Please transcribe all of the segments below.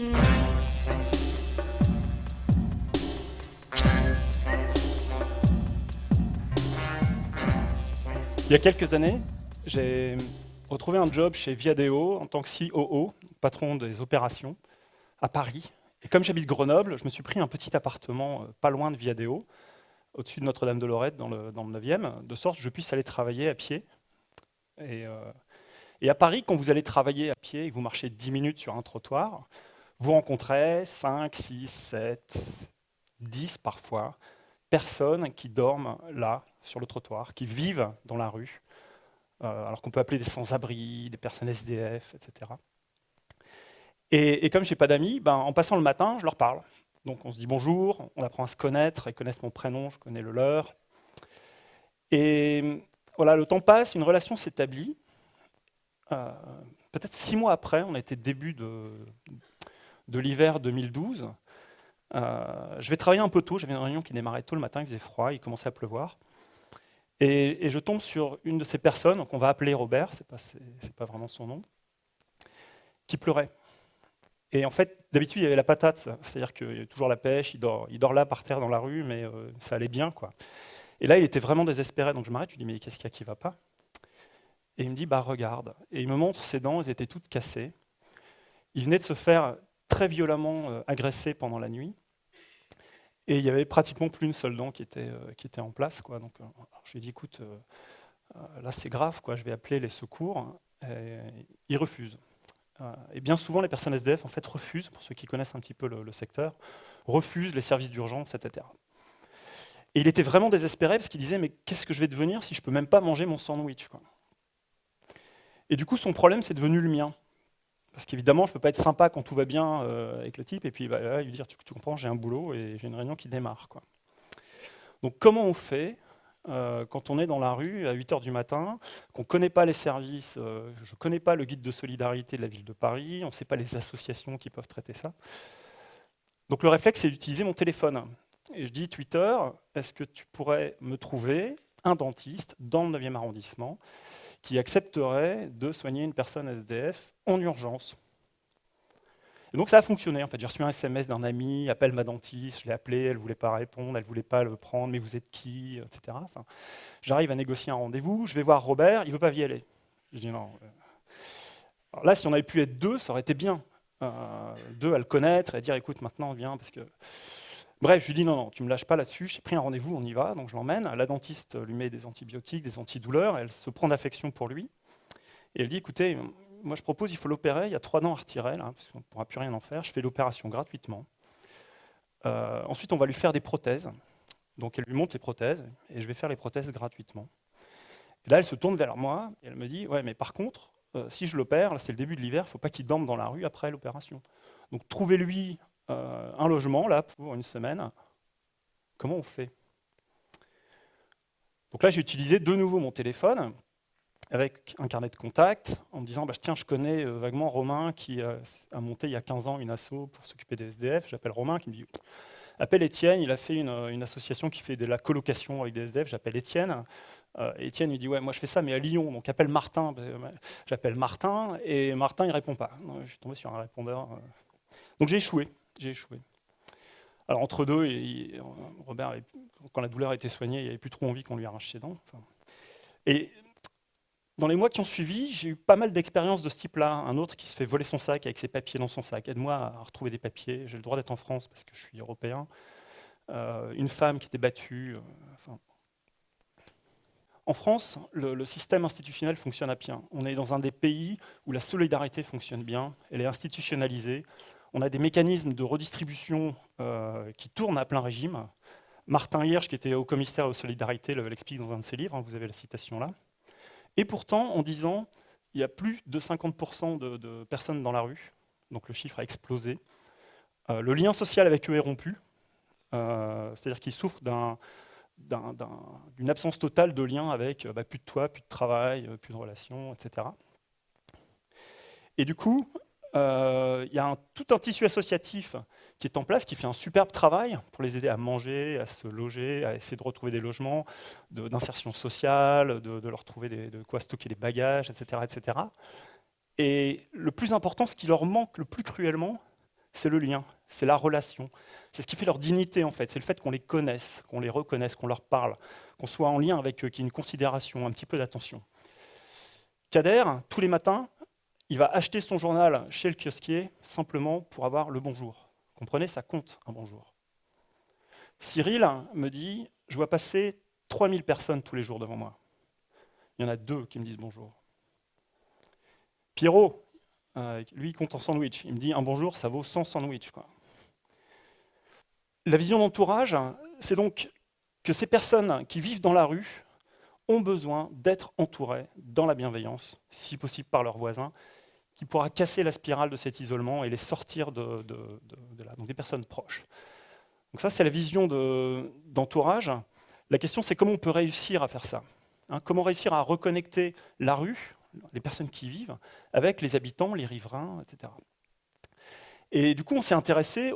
Il y a quelques années, j'ai retrouvé un job chez Viadeo en tant que COO, patron des opérations, à Paris. Et comme j'habite Grenoble, je me suis pris un petit appartement pas loin de Viadeo, au-dessus de Notre-Dame-de-Lorette, dans le 9e, de sorte que je puisse aller travailler à pied. Et, euh, et à Paris, quand vous allez travailler à pied et que vous marchez 10 minutes sur un trottoir, vous rencontrez 5, 6, 7, 10 parfois personnes qui dorment là, sur le trottoir, qui vivent dans la rue, alors qu'on peut appeler des sans-abri, des personnes SDF, etc. Et comme je n'ai pas d'amis, en passant le matin, je leur parle. Donc on se dit bonjour, on apprend à se connaître, ils connaissent mon prénom, je connais le leur. Et voilà, le temps passe, une relation s'établit. Euh, Peut-être 6 mois après, on était début de l'hiver 2012. Je vais travailler un peu tôt, j'avais une réunion qui démarrait tôt le matin, il faisait froid, il commençait à pleuvoir. Et je tombe sur une de ces personnes, qu'on va appeler Robert, c'est pas vraiment son nom, qui pleurait. Et en fait, d'habitude, il y avait la patate, c'est-à-dire qu'il y avait toujours la pêche, il dort là par terre dans la rue, mais ça allait bien, quoi. Et là, il était vraiment désespéré, donc je m'arrête, je lui dis, mais qu'est-ce qu'il y a qui va pas? Et il me dit, bah regarde. Et il me montre ses dents, elles étaient toutes cassées. Il venait de se faire très violemment agresser pendant la nuit. Et il y avait pratiquement plus une seule dent qui était en place, quoi. Donc, je lui ai dit, écoute, là c'est grave, quoi, je vais appeler les secours. Et il refuse. Et bien souvent, les personnes SDF en fait, refusent, pour ceux qui connaissent un petit peu le secteur, refusent les services d'urgence, etc. Et il était vraiment désespéré parce qu'il disait, mais qu'est-ce que je vais devenir si je ne peux même pas manger mon sandwich, quoi. Et du coup, son problème, c'est devenu le mien. Parce qu'évidemment, je ne peux pas être sympa quand tout va bien avec le type, et puis là, lui dire, tu comprends, j'ai un boulot et j'ai une réunion qui démarre, quoi. Donc comment on fait quand on est dans la rue à 8 h du matin, qu'on ne connaît pas les services, je ne connais pas le guide de solidarité de la ville de Paris, on ne sait pas les associations qui peuvent traiter ça. Donc le réflexe, c'est d'utiliser mon téléphone. Et je dis, Twitter, est-ce que tu pourrais me trouver un dentiste dans le 9e arrondissement qui accepterait de soigner une personne SDF en urgence? Et donc ça a fonctionné, en fait. J'ai reçu un SMS d'un ami, appelle ma dentiste, je l'ai appelée, elle ne voulait pas répondre, elle ne voulait pas le prendre, mais vous êtes qui, etc. Enfin, j'arrive à négocier un rendez-vous, je vais voir Robert, il ne veut pas y aller. Je dis non. Alors là, si on avait pu être deux, ça aurait été bien. Deux à le connaître et à dire écoute, maintenant viens, parce que. Bref, je lui dis non, non, tu ne me lâches pas là-dessus, j'ai pris un rendez-vous, on y va, donc je l'emmène. La dentiste lui met des antibiotiques, des antidouleurs, elle se prend d'affection pour lui. Et elle dit écoutez, moi je propose, il faut l'opérer, il y a 3 dents à retirer, là, parce qu'on ne pourra plus rien en faire, je fais l'opération gratuitement. Ensuite, on va lui faire des prothèses. Donc elle lui montre les prothèses, et je vais faire les prothèses gratuitement. Et là, elle se tourne vers moi, et elle me dit, ouais, mais par contre, si je l'opère, là c'est le début de l'hiver, il ne faut pas qu'il dorme dans la rue après l'opération. Donc trouvez-lui un logement, là, pour une semaine. Comment on fait? Donc là, j'ai utilisé de nouveau mon téléphone, avec un carnet de contact, en me disant, bah, tiens, je connais vaguement Romain qui a monté il y a 15 ans une asso pour s'occuper des SDF. J'appelle Romain qui me dit, appelle Étienne, il a fait une association qui fait de la colocation avec des SDF, j'appelle Étienne. Étienne lui dit, ouais, moi je fais ça, mais à Lyon, donc appelle Martin. J'appelle Martin, et Martin, il répond pas. Non, je suis tombé sur un répondeur. Donc j'ai échoué. Alors entre deux, Robert, quand la douleur a été soignée, il n'avait plus trop envie qu'on lui arrache ses dents. Enfin, et dans les mois qui ont suivi, j'ai eu pas mal d'expériences de ce type-là. Un autre qui se fait voler son sac avec ses papiers dans son sac. Aide-moi à retrouver des papiers. J'ai le droit d'être en France parce que je suis européen. Une femme qui était battue. Enfin. En France, le système institutionnel fonctionne à bien. On est dans un des pays où la solidarité fonctionne bien. Elle est institutionnalisée. On a des mécanismes de redistribution qui tournent à plein régime. Martin Hirsch, qui était haut commissaire aux solidarités, l'explique dans un de ses livres. Vous avez la citation là. Et pourtant, en 10 ans, il y a plus de 50% de personnes dans la rue, donc le chiffre a explosé. Le lien social avec eux est rompu, c'est-à-dire qu'ils souffrent d'une absence totale de lien avec plus de toit, plus de travail, plus de relations, etc. Et du coup, il y a tout un tissu associatif qui est en place, qui fait un superbe travail pour les aider à manger, à se loger, à essayer de retrouver des logements, d'insertion sociale, de leur trouver de quoi stocker les bagages, etc., etc. Et le plus important, ce qui leur manque le plus cruellement, c'est le lien, c'est la relation. C'est ce qui fait leur dignité, en fait. C'est le fait qu'on les connaisse, qu'on les reconnaisse, qu'on leur parle, qu'on soit en lien avec eux, qu'il y ait une considération, un petit peu d'attention. Kader, tous les matins, il va acheter son journal chez le kiosquier simplement pour avoir le bonjour. Comprenez, ça compte un bonjour. Cyril me dit, je vois passer 3000 personnes tous les jours devant moi. Il y en a 2 qui me disent bonjour. Pierrot, lui, il compte en sandwich. Il me dit, un bonjour, ça vaut 100 sandwichs, quoi. La vision d'entourage, c'est donc que ces personnes qui vivent dans la rue ont besoin d'être entourées dans la bienveillance, si possible par leurs voisins, qui pourra casser la spirale de cet isolement et les sortir de là, donc des personnes proches. Donc ça, c'est la vision d'entourage. La question, c'est comment on peut réussir à faire ça, hein, comment réussir à reconnecter la rue, les personnes qui y vivent, avec les habitants, les riverains, etc. Et du coup, on s'est intéressé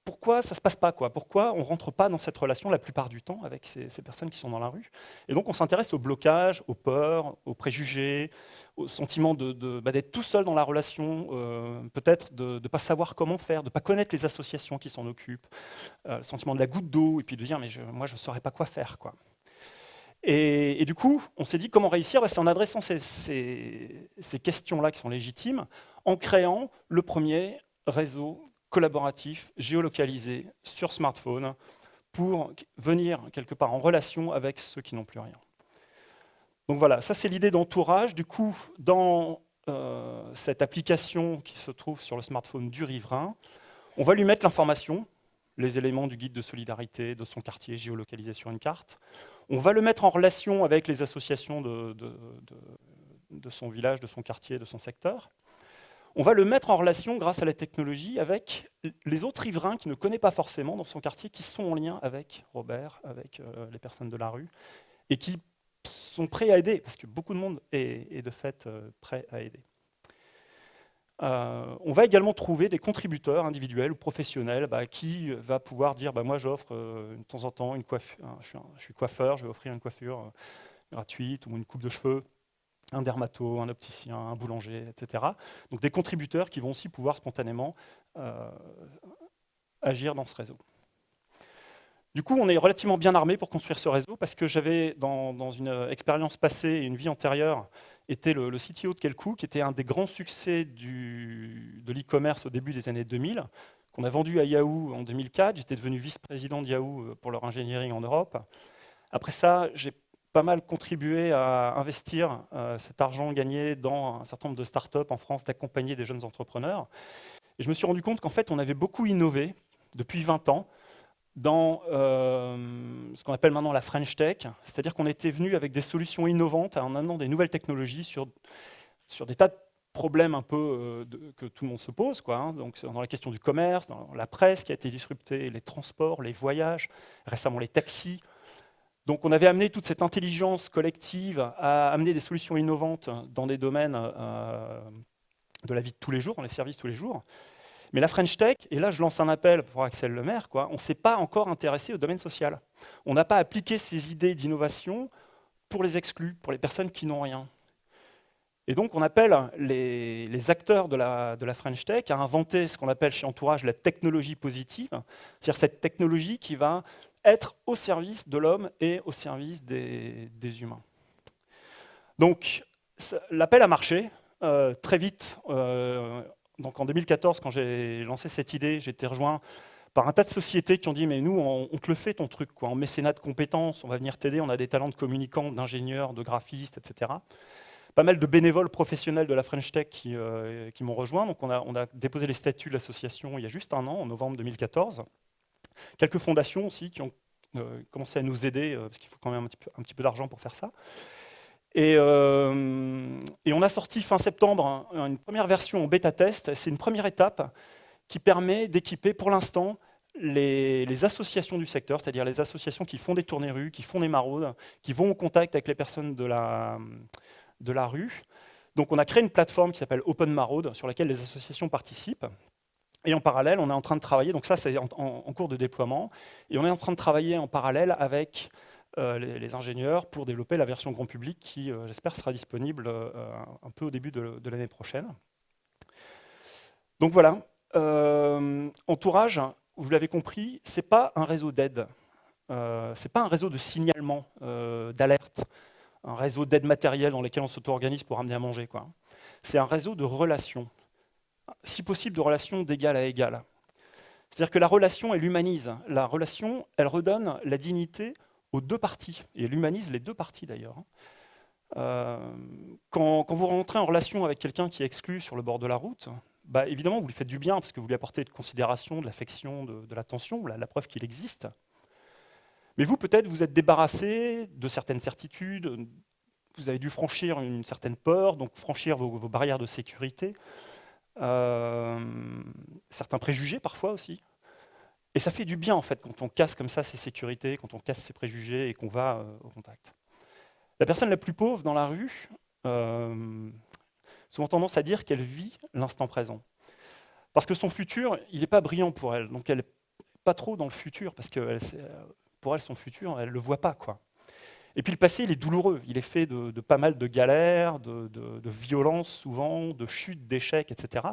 pourquoi ça ne se passe pas, quoi. Pourquoi on ne rentre pas dans cette relation la plupart du temps avec ces personnes qui sont dans la rue. Et donc on s'intéresse au blocage, aux peurs, aux préjugés, au sentiment d'être tout seul dans la relation, peut-être de ne pas savoir comment faire, de ne pas connaître les associations qui s'en occupent, le sentiment de la goutte d'eau, et puis de dire mais moi je ne saurais pas quoi faire, quoi. Et du coup, on s'est dit comment réussir, c'est en adressant ces questions-là qui sont légitimes, en créant le premier réseau collaboratif, géolocalisé sur smartphone, pour venir quelque part en relation avec ceux qui n'ont plus rien. Donc voilà, ça c'est l'idée d'entourage. Du coup, dans cette application qui se trouve sur le smartphone du riverain, on va lui mettre l'information, les éléments du guide de solidarité de son quartier géolocalisé sur une carte. On va le mettre en relation avec les associations de son village, de son quartier, de son secteur. On va le mettre en relation, grâce à la technologie, avec les autres riverains qu'il ne connaît pas forcément dans son quartier, qui sont en lien avec Robert, avec les personnes de la rue, et qui sont prêts à aider, parce que beaucoup de monde est de fait prêt à aider. On va également trouver des contributeurs individuels ou professionnels qui va pouvoir dire moi j'offre de temps en temps une coiffure, je suis coiffeur, je vais offrir une coiffure gratuite ou une coupe de cheveux, un dermato, un opticien, un boulanger, etc. Donc des contributeurs qui vont aussi pouvoir spontanément agir dans ce réseau. Du coup, on est relativement bien armé pour construire ce réseau parce que j'avais, dans une expérience passée et une vie antérieure, été le CTO de Kelkoo, qui était un des grands succès de l'e-commerce au début des années 2000, qu'on a vendu à Yahoo en 2004. J'étais devenu vice-président de Yahoo pour leur engineering en Europe. Après ça, j'ai pas mal contribué à investir cet argent gagné dans un certain nombre de startups en France, d'accompagner des jeunes entrepreneurs. Et je me suis rendu compte qu'en fait, on avait beaucoup innové depuis 20 ans dans ce qu'on appelle maintenant la French Tech, c'est-à-dire qu'on était venu avec des solutions innovantes en amenant des nouvelles technologies sur des tas de problèmes un peu que tout le monde se pose, quoi, hein. Donc, dans la question du commerce, dans la presse qui a été disruptée, les transports, les voyages, récemment les taxis. Donc on avait amené toute cette intelligence collective à amener des solutions innovantes dans des domaines de la vie de tous les jours, dans les services tous les jours. Mais la French Tech, et là je lance un appel pour Axel Lemaire, on ne s'est pas encore intéressé au domaine social. On n'a pas appliqué ces idées d'innovation pour les exclus, pour les personnes qui n'ont rien. Et donc on appelle les acteurs de la French Tech à inventer ce qu'on appelle chez Entourage la technologie positive, c'est-à-dire cette technologie qui va être au service de l'homme et au service des humains. Donc l'appel a marché très vite. Donc en 2014, quand j'ai lancé cette idée, j'ai été rejoint par un tas de sociétés qui ont dit mais nous, on te le fait ton truc, quoi, en mécénat de compétences, on va venir t'aider, on a des talents de communicants, d'ingénieurs, de graphistes, etc. Pas mal de bénévoles professionnels de la French Tech qui m'ont rejoint. Donc on a déposé les statuts de l'association il y a juste un an, en novembre 2014. Quelques fondations aussi qui ont commencé à nous aider, parce qu'il faut quand même un petit peu d'argent pour faire ça. Et on a sorti fin septembre une première version en bêta-test. C'est une première étape qui permet d'équiper pour l'instant les associations du secteur, c'est-à-dire les associations qui font des tournées rues, qui font des maraudes, qui vont au contact avec les personnes de la rue. Donc on a créé une plateforme qui s'appelle Open Maraude, sur laquelle les associations participent. Et en parallèle, on est en train de travailler, donc ça c'est en cours de déploiement, et on est en train de travailler en parallèle avec les ingénieurs pour développer la version grand public qui, j'espère, sera disponible un peu au début de l'année prochaine. Donc voilà, Entourage, vous l'avez compris, ce n'est pas un réseau d'aide. Ce n'est pas un réseau de signalement, d'alerte, un réseau d'aide matérielle dans lequel on s'auto-organise pour amener à manger, quoi. C'est un réseau de relations, si possible de relations d'égal à égal. C'est-à-dire que la relation, elle humanise. La relation, elle redonne la dignité aux deux parties, et elle humanise les deux parties d'ailleurs. Quand vous rentrez en relation avec quelqu'un qui est exclu sur le bord de la route, bah, évidemment, vous lui faites du bien parce que vous lui apportez de considération, de l'affection, de l'attention, la preuve qu'il existe. Mais vous, peut-être, vous êtes débarrassé de certaines certitudes, vous avez dû franchir une certaine peur, donc franchir vos barrières de sécurité, certains préjugés parfois aussi. Et ça fait du bien, en fait, quand on casse comme ça ses sécurités, quand on casse ses préjugés et qu'on va au contact. La personne la plus pauvre dans la rue, souvent tendance à dire qu'elle vit l'instant présent. Parce que son futur, il n'est pas brillant pour elle. Donc elle n'est pas trop dans le futur, parce que pour elle, son futur, elle ne le voit pas, quoi. Et puis le passé, il est douloureux. Il est fait de pas mal de galères, de violences souvent, de chutes, d'échecs, etc.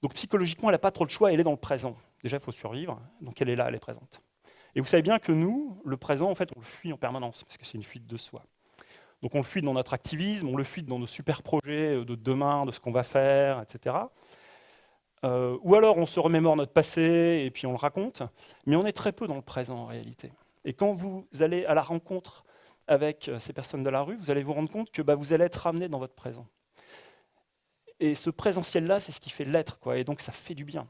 Donc psychologiquement, elle n'a pas trop le choix, elle est dans le présent. Déjà, il faut survivre, donc elle est là, elle est présente. Et vous savez bien que nous, le présent, en fait, on le fuit en permanence, parce que c'est une fuite de soi. Donc on le fuit dans notre activisme, on le fuit dans nos super projets de demain, de ce qu'on va faire, etc. Ou alors on se remémore notre passé et puis on le raconte, mais on est très peu dans le présent en réalité. Et quand vous allez à la rencontre avec ces personnes de la rue, vous allez vous rendre compte que vous allez être ramené dans votre présent. Et ce présentiel-là, c'est ce qui fait l'être, quoi. Et donc ça fait du bien.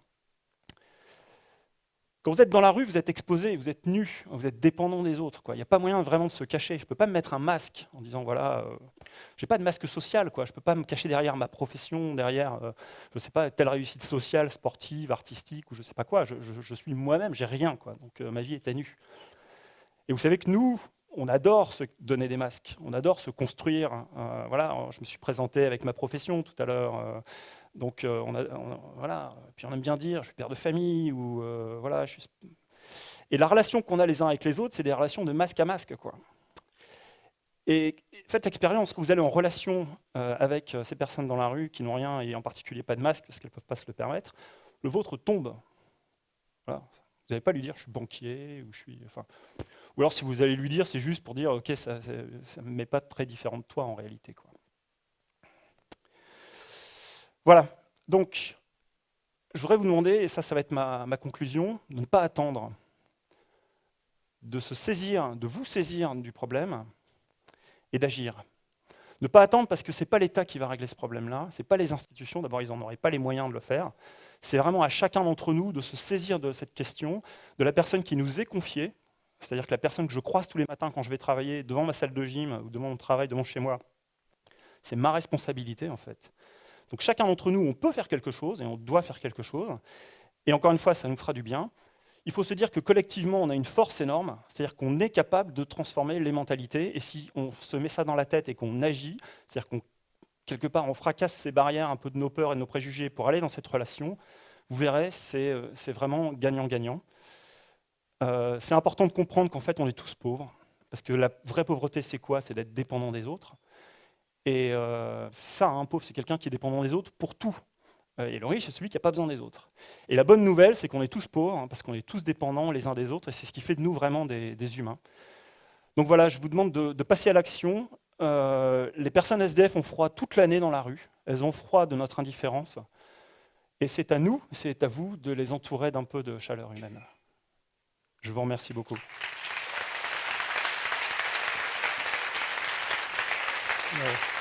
Quand vous êtes dans la rue, vous êtes exposé, vous êtes nu, vous êtes dépendant des autres, quoi. Il n'y a pas moyen vraiment de se cacher. Je ne peux pas me mettre un masque en disant, voilà, je n'ai pas de masque social, quoi. Je ne peux pas me cacher derrière ma profession, derrière, je ne sais pas, telle réussite sociale, sportive, artistique, ou je ne sais pas quoi. Je suis moi-même, j'ai rien, quoi. Donc ma vie est à nu. Et vous savez que nous, on adore se donner des masques, on adore se construire. Voilà, je me suis présenté avec ma profession tout à l'heure. Donc voilà, puis on aime bien dire, je suis père de famille, ou voilà, je suis... Et la relation qu'on a les uns avec les autres, c'est des relations de masque à masque, quoi. Et faites l'expérience, que vous allez en relation avec ces personnes dans la rue qui n'ont rien, et en particulier pas de masque, parce qu'elles ne peuvent pas se le permettre, le vôtre tombe. Voilà. Vous n'allez pas lui dire, je suis banquier, ou je suis... Enfin, ou alors si vous allez lui dire, c'est juste pour dire, ok, ça ne me met pas très différent de toi en réalité, quoi. Voilà, donc je voudrais vous demander, et ça va être ma conclusion, de ne pas attendre, de se saisir, de vous saisir du problème et d'agir. Ne pas attendre parce que ce n'est pas l'État qui va régler ce problème-là, ce n'est pas les institutions, d'abord ils n'en auraient pas les moyens de le faire, c'est vraiment à chacun d'entre nous de se saisir de cette question, de la personne qui nous est confiée, c'est-à-dire que la personne que je croise tous les matins quand je vais travailler devant ma salle de gym ou devant mon travail, devant chez moi, c'est ma responsabilité en fait. Donc chacun d'entre nous, on peut faire quelque chose et on doit faire quelque chose. Et encore une fois, ça nous fera du bien. Il faut se dire que collectivement, on a une force énorme, c'est-à-dire qu'on est capable de transformer les mentalités. Et si on se met ça dans la tête et qu'on agit, c'est-à-dire qu'on quelque part on fracasse ces barrières un peu de nos peurs et de nos préjugés pour aller dans cette relation, vous verrez, c'est vraiment gagnant-gagnant. C'est important de comprendre qu'en fait, on est tous pauvres. Parce que la vraie pauvreté, c'est quoi? C'est d'être dépendant des autres. Et c'est ça, un pauvre, c'est quelqu'un qui est dépendant des autres pour tout. Et le riche, c'est celui qui n'a pas besoin des autres. Et la bonne nouvelle, c'est qu'on est tous pauvres, hein, parce qu'on est tous dépendants les uns des autres, et c'est ce qui fait de nous vraiment des humains. Donc voilà, je vous demande de passer à l'action. Les personnes SDF ont froid toute l'année dans la rue. Elles ont froid de notre indifférence. Et c'est à nous, c'est à vous de les entourer d'un peu de chaleur humaine. Je vous remercie beaucoup. Ouais.